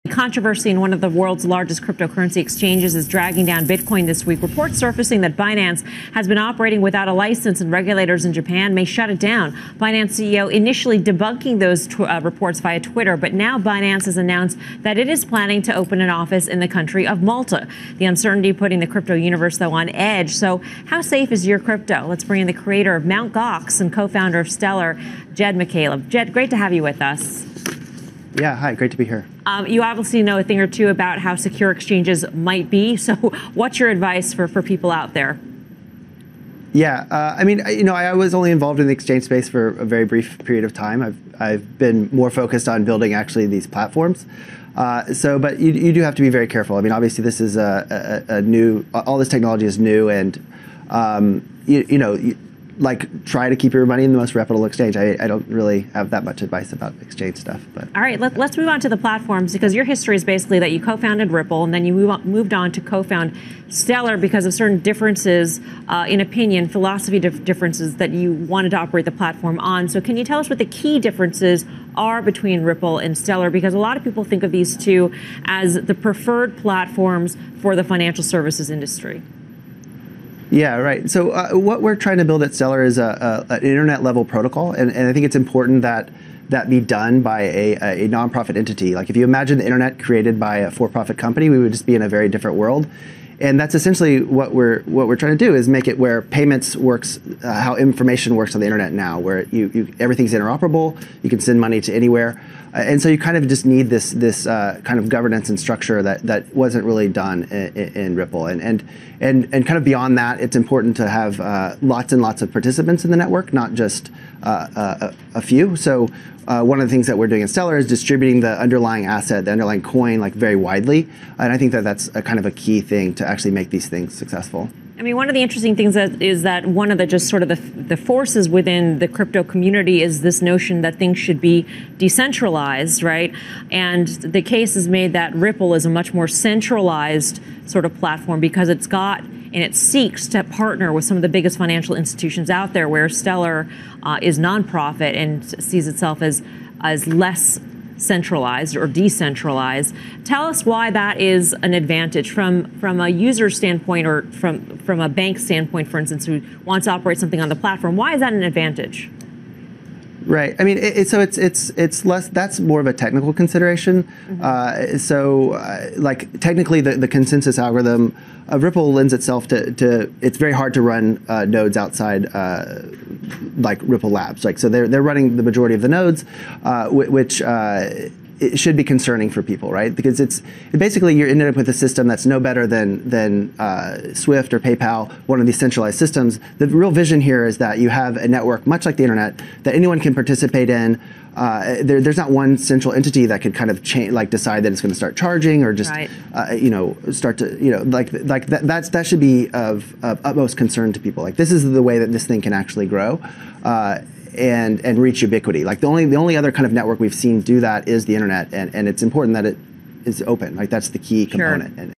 Controversy in one of the world's largest cryptocurrency exchanges is dragging down Bitcoin this week. Reports surfacing that Binance has been operating without a license and regulators in Japan may shut it down. Binance CEO initially debunking those reports via Twitter, but now Binance has announced that it is planning to open an office in the country of Malta. The uncertainty putting the crypto universe, though, on edge. So how safe is your crypto? Let's bring in the creator of Mt. Gox and co-founder of Stellar, Jed McCaleb. Jed, great to have you with us. Yeah, hi, great to be here. You obviously know a thing or two about how secure exchanges might be. So what's your advice for people out there? Yeah, I mean, I was only involved in the exchange space for a very brief period of time. I've been more focused on building actually these platforms. But you do have to be very careful. I mean, obviously this is a new, all this technology is new, and try to keep your money in the most reputable exchange. I don't really have that much advice about exchange stuff. But all right, let's move on to the platforms, because your history is basically that you co-founded Ripple and then you moved on to co-found Stellar because of certain differences in opinion, philosophy differences that you wanted to operate the platform on. So can you tell us what the key differences are between Ripple and Stellar? Because a lot of people think of these two as the preferred platforms for the financial services industry. Yeah, right. So what we're trying to build at Stellar is an internet-level protocol, and I think it's important that that be done by a nonprofit entity. Like if you imagine the internet created by a for-profit company, we would just be in a very different world. And that's essentially what we're trying to do, is make it where payments works, how information works on the internet now, where everything's interoperable, you can send money to anywhere, and so you kind of just need this kind of governance and structure that wasn't really done in Ripple, and kind of beyond that, it's important to have lots and lots of participants in the network, not just a few. So one of the things that we're doing at Stellar is distributing the underlying asset, the underlying coin, like very widely, and I think that that's a kind of a key thing to actually make these things successful. I mean, one of the interesting things is that one of the just sort of the forces within the crypto community is this notion that things should be decentralized, right? And the case is made that Ripple is a much more centralized sort of platform because it's got and it seeks to partner with some of the biggest financial institutions out there, where Stellar is nonprofit and sees itself as less centralized or decentralized. Tell us why that is an advantage from a user standpoint, or from a bank standpoint, for instance, who wants to operate something on the platform. Why is that an advantage? Right. I mean, it's less. That's more of a technical consideration. Like technically, the consensus algorithm of Ripple lends itself to. It's very hard to run nodes outside like Ripple Labs. Like so, they're running the majority of the nodes, which it should be concerning for people, right? Because it's basically you're ended up with a system that's no better than Swift or PayPal, one of these centralized systems. The real vision here is that you have a network, much like the internet, that anyone can participate in. There's not one central entity that could kind of change, like decide that it's going to start charging, or just right. Start to like that should be of utmost concern to people. Like this is the way that this thing can actually grow. And reach ubiquity. Like the only other kind of network we've seen do that is the internet, and it's important that it is open. Like that's the key component. Sure.